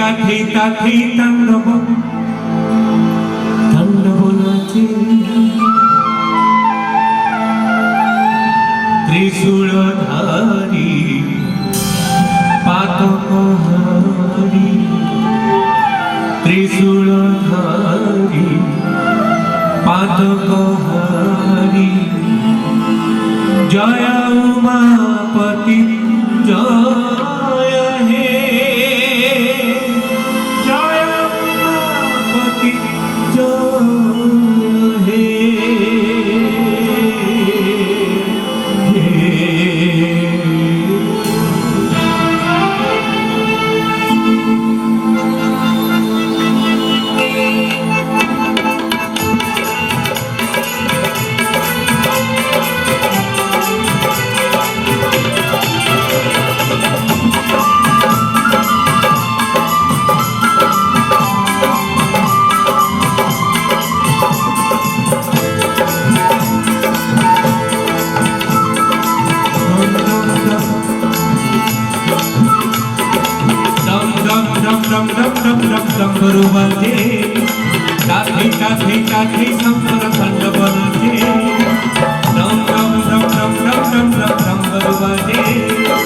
काठी तांडव तांडवनाचे त्रिशूलधारी पातकहारी त्रिशूलधारी पातकहारी जय उमापति जय हे जय उमापति जय हे डमरू बजे काठी शंकर खंड बजे डमरू बजे